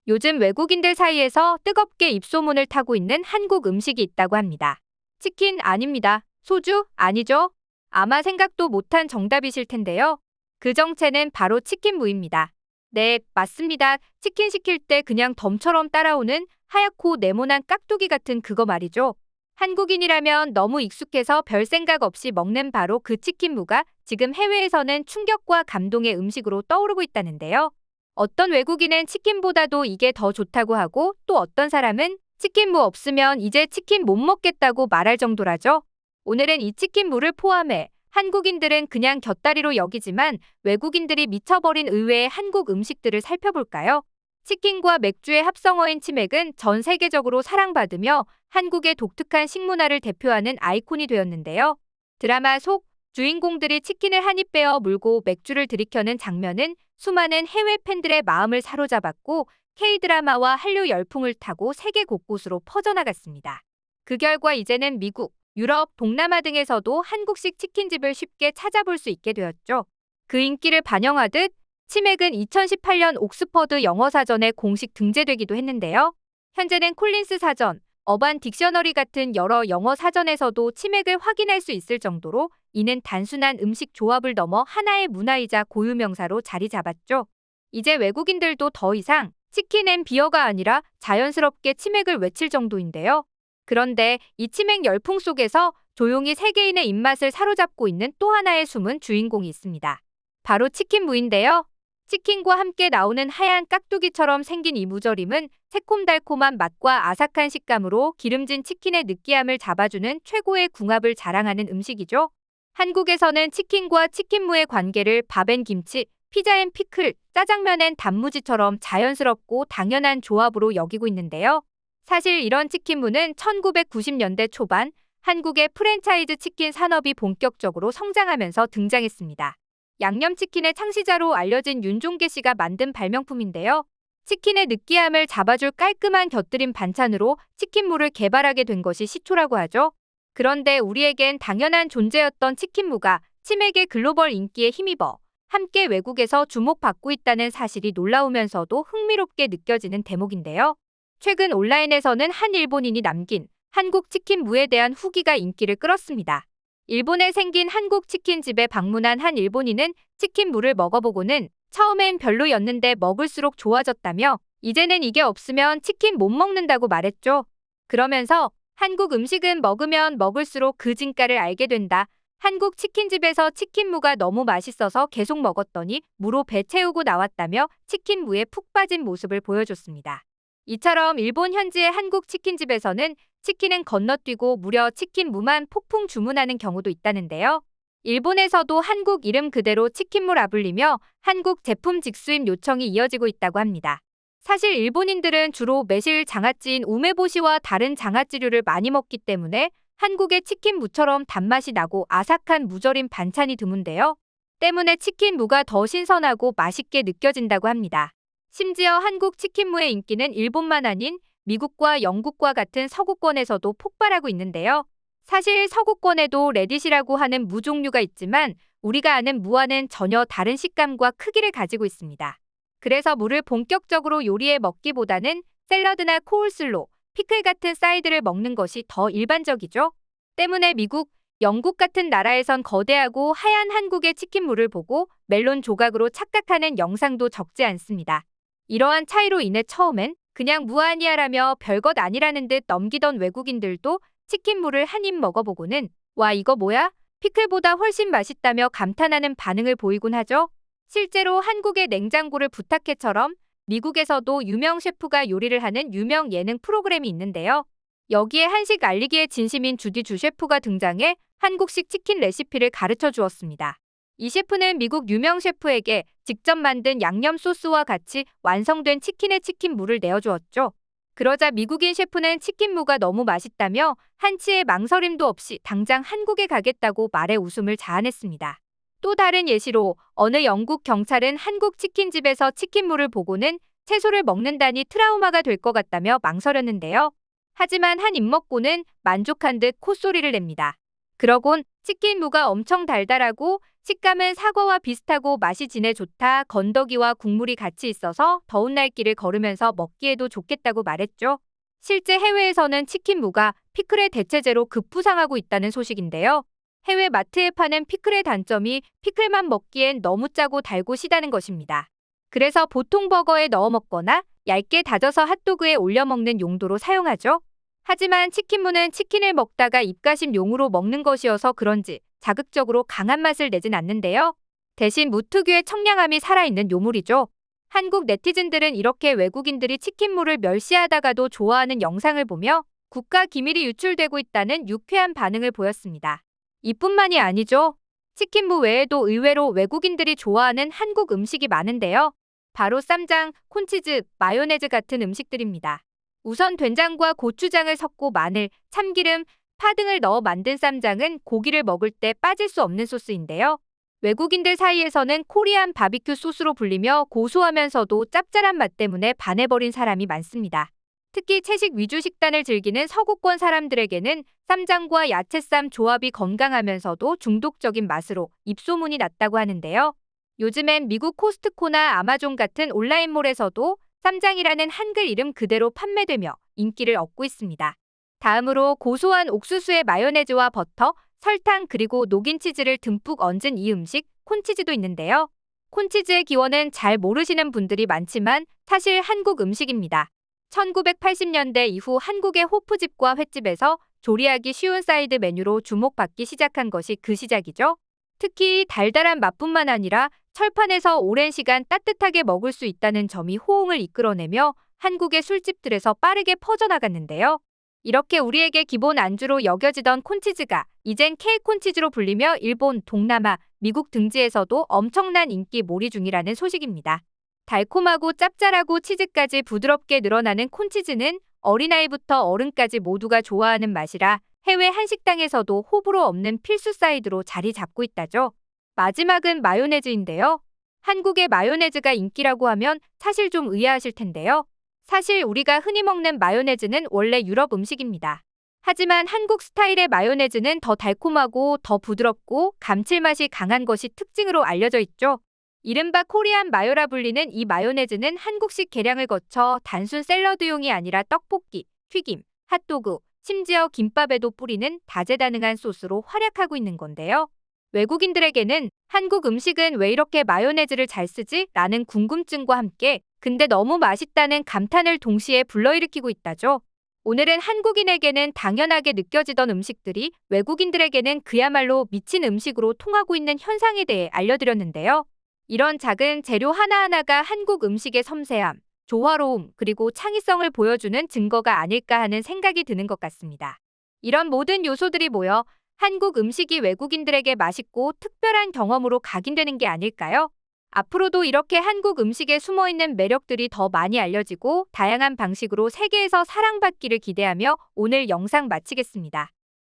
요즘 외국인들 사이에서 뜨겁게 입소문을 타고 있는 한국 음식이 있다고 합니다. 치킨 아닙니다. 소주 아니죠? 아마 생각도 못한 정답이실 텐데요. 그 정체는 바로 치킨무입니다. 네, 맞습니다. 치킨 시킬 때 그냥 덤처럼 따라오는 하얗고 네모난 깍두기 같은 그거 말이죠. 한국인이라면 너무 익숙해서 별 생각 없이 먹는 바로 그 치킨무가 지금 해외에서는 충격과 감동의 음식으로 떠오르고 있다는데요. 어떤 외국인은 치킨보다도 이게 더 좋다고 하고 또 어떤 사람은 치킨무 없으면 이제 치킨 못 먹겠다고 말할 정도라죠. 오늘은 이 치킨무를 포함해 한국인들은 그냥 곁다리로 여기지만 외국인들이 미쳐버린 의외의 한국 음식들을 살펴볼까요? 치킨과 맥주의 합성어인 치맥은 전 세계적으로 사랑받으며 한국의 독특한 식문화를 대표하는 아이콘이 되었는데요. 드라마 속 주인공들이 치킨을 한 입 베어 물고 맥주를 들이켜는 장면은 수많은 해외 팬들의 마음을 사로잡았고 K-드라마와 한류 열풍을 타고 세계 곳곳으로 퍼져나갔습니다. 그 결과 이제는 미국, 유럽, 동남아 등에서도 한국식 치킨집을 쉽게 찾아볼 수 있게 되었죠. 그 인기를 반영하듯 치맥은 2018년 옥스퍼드 영어사전에 공식 등재되기도 했는데요. 현재는 콜린스 사전, 어반 딕셔너리 같은 여러 영어 사전에서도 치맥을 확인할 수 있을 정도로 이는 단순한 음식 조합을 넘어 하나의 문화이자 고유명사로 자리 잡았죠. 이제 외국인들도 더 이상 치킨 앤 비어가 아니라 자연스럽게 치맥을 외칠 정도인데요. 그런데 이 치맥 열풍 속에서 조용히 세계인의 입맛을 사로잡고 있는 또 하나의 숨은 주인공이 있습니다. 바로 치킨무인데요. 치킨과 함께 나오는 하얀 깍두기처럼 생긴 이 무절임은 새콤달콤한 맛과 아삭한 식감으로 기름진 치킨의 느끼함을 잡아주는 최고의 궁합을 자랑하는 음식이죠. 한국에서는 치킨과 치킨무의 관계를 밥앤 김치, 피자앤 피클, 짜장면엔 단무지처럼 자연스럽고 당연한 조합으로 여기고 있는데요. 사실 이런 치킨무는 1990년대 초반 한국의 프랜차이즈 치킨 산업이 본격적으로 성장하면서 등장했습니다. 양념치킨의 창시자로 알려진 윤종계 씨가 만든 발명품인데요. 치킨의 느끼함을 잡아줄 깔끔한 곁들임 반찬으로 치킨무를 개발하게 된 것이 시초라고 하죠. 그런데 우리에겐 당연한 존재였던 치킨무가 치맥의 글로벌 인기에 힘입어 함께 외국에서 주목받고 있다는 사실이 놀라우면서도 흥미롭게 느껴지는 대목인데요. 최근 온라인에서는 한 일본인이 남긴 한국 치킨무에 대한 후기가 인기를 끌었습니다. 일본에 생긴 한국 치킨집에 방문한 한 일본인은 치킨무를 먹어보고는 처음엔 별로였는데 먹을수록 좋아졌다며 이제는 이게 없으면 치킨 못 먹는다고 말했죠. 그러면서 한국 음식은 먹으면 먹을수록 그 진가를 알게 된다. 한국 치킨집에서 치킨무가 너무 맛있어서 계속 먹었더니 무로 배 채우고 나왔다며 치킨무에 푹 빠진 모습을 보여줬습니다. 이처럼 일본 현지의 한국 치킨집에서는 치킨은 건너뛰고 무려 치킨무만 폭풍 주문하는 경우도 있다는데요. 일본에서도 한국 이름 그대로 치킨무라 불리며 한국 제품 직수입 요청이 이어지고 있다고 합니다. 사실 일본인들은 주로 매실 장아찌인 우메보시와 다른 장아찌류를 많이 먹기 때문에 한국의 치킨무처럼 단맛이 나고 아삭한 무절임 반찬이 드문데요. 때문에 치킨무가 더 신선하고 맛있게 느껴진다고 합니다. 심지어 한국 치킨무의 인기는 일본만 아닌 미국과 영국과 같은 서구권에서도 폭발하고 있는데요. 사실 서구권에도 레딧이라고 하는 무 종류가 있지만 우리가 아는 무와는 전혀 다른 식감과 크기를 가지고 있습니다. 그래서 무를 본격적으로 요리해 먹기보다는 샐러드나 코울슬로, 피클 같은 사이드를 먹는 것이 더 일반적이죠. 때문에 미국, 영국 같은 나라에선 거대하고 하얀 한국의 치킨무를 보고 멜론 조각으로 착각하는 영상도 적지 않습니다. 이러한 차이로 인해 처음엔 그냥 무 아니야라며 별것 아니라는 듯 넘기던 외국인들도 치킨무를 한 입 먹어보고는 와 이거 뭐야? 피클보다 훨씬 맛있다며 감탄하는 반응을 보이곤 하죠. 실제로 한국의 냉장고를 부탁해처럼 미국에서도 유명 셰프가 요리를 하는 유명 예능 프로그램이 있는데요. 여기에 한식 알리기에 진심인 주디 주 셰프가 등장해 한국식 치킨 레시피를 가르쳐 주었습니다. 이 셰프는 미국 유명 셰프에게 직접 만든 양념 소스와 같이 완성된 치킨의 치킨무를 내어주었죠. 그러자 미국인 셰프는 치킨무가 너무 맛있다며 한치의 망설임도 없이 당장 한국에 가겠다고 말해 웃음을 자아냈습니다. 또 다른 예시로 어느 영국 경찰은 한국 치킨집에서 치킨무를 보고는 채소를 먹는다니 트라우마가 될 것 같다며 망설였는데요. 하지만 한 입 먹고는 만족한 듯 콧소리를 냅니다. 그러곤 치킨무가 엄청 달달하고 식감은 사과와 비슷하고 맛이 진해 좋다. 건더기와 국물이 같이 있어서 더운 날길을 걸으면서 먹기에도 좋겠다고 말했죠. 실제 해외에서는 치킨무가 피클의 대체제로 급부상하고 있다는 소식인데요. 해외 마트에 파는 피클의 단점이 피클만 먹기엔 너무 짜고 달고 시다는 것입니다. 그래서 보통 버거에 넣어 먹거나 얇게 다져서 핫도그에 올려 먹는 용도로 사용하죠. 하지만 치킨무는 치킨을 먹다가 입가심용으로 먹는 것이어서 그런지 자극적으로 강한 맛을 내진 않는데요. 대신 무 특유의 청량함이 살아있는 요물이죠. 한국 네티즌들은 이렇게 외국인들이 치킨무를 멸시하다가도 좋아하는 영상을 보며 국가 기밀이 유출되고 있다는 유쾌한 반응을 보였습니다. 이뿐만이 아니죠. 치킨무 외에도 의외로 외국인들이 좋아하는 한국 음식이 많은데요. 바로 쌈장, 콘치즈, 마요네즈 같은 음식들입니다. 우선 된장과 고추장을 섞고 마늘, 참기름, 파 등을 넣어 만든 쌈장은 고기를 먹을 때 빠질 수 없는 소스인데요. 외국인들 사이에서는 코리안 바비큐 소스로 불리며 고소하면서도 짭짤한 맛 때문에 반해버린 사람이 많습니다. 특히 채식 위주 식단을 즐기는 서구권 사람들에게는 쌈장과 야채쌈 조합이 건강하면서도 중독적인 맛으로 입소문이 났다고 하는데요. 요즘엔 미국 코스트코나 아마존 같은 온라인몰에서도 쌈장이라는 한글 이름 그대로 판매되며 인기를 얻고 있습니다. 다음으로 고소한 옥수수에 마요네즈와 버터, 설탕 그리고 녹인 치즈를 듬뿍 얹은 이 음식, 콘치즈도 있는데요. 콘치즈의 기원은 잘 모르시는 분들이 많지만 사실 한국 음식입니다. 1980년대 이후 한국의 호프집과 횟집에서 조리하기 쉬운 사이드 메뉴로 주목받기 시작한 것이 그 시작이죠. 특히 달달한 맛뿐만 아니라 철판에서 오랜 시간 따뜻하게 먹을 수 있다는 점이 호응을 이끌어내며 한국의 술집들에서 빠르게 퍼져나갔는데요. 이렇게 우리에게 기본 안주로 여겨지던 콘치즈가 이젠 K콘치즈로 불리며 일본, 동남아, 미국 등지에서도 엄청난 인기 몰이 중이라는 소식입니다. 달콤하고 짭짤하고 치즈까지 부드럽게 늘어나는 콘치즈는 어린아이부터 어른까지 모두가 좋아하는 맛이라 해외 한식당에서도 호불호 없는 필수 사이드로 자리 잡고 있다죠. 마지막은 마요네즈인데요. 한국의 마요네즈가 인기라고 하면 사실 좀 의아하실 텐데요. 사실 우리가 흔히 먹는 마요네즈는 원래 유럽 음식입니다. 하지만 한국 스타일의 마요네즈는 더 달콤하고 더 부드럽고 감칠맛이 강한 것이 특징으로 알려져 있죠. 이른바 코리안 마요라 불리는 이 마요네즈는 한국식 계량을 거쳐 단순 샐러드용이 아니라 떡볶이, 튀김, 핫도그, 심지어 김밥에도 뿌리는 다재다능한 소스로 활약하고 있는 건데요. 외국인들에게는 한국 음식은 왜 이렇게 마요네즈를 잘 쓰지? 라는 궁금증과 함께 근데 너무 맛있다는 감탄을 동시에 불러일으키고 있다죠. 오늘은 한국인에게는 당연하게 느껴지던 음식들이 외국인들에게는 그야말로 미친 음식으로 통하고 있는 현상에 대해 알려드렸는데요. 이런 작은 재료 하나하나가 한국 음식의 섬세함, 조화로움, 그리고 창의성을 보여주는 증거가 아닐까 하는 생각이 드는 것 같습니다. 이런 모든 요소들이 모여 한국 음식이 외국인들에게 맛있고 특별한 경험으로 각인되는 게 아닐까요? 앞으로도 이렇게 한국 음식에 숨어있는 매력들이 더 많이 알려지고 다양한 방식으로 세계에서 사랑받기를 기대하며 오늘 영상 마치겠습니다.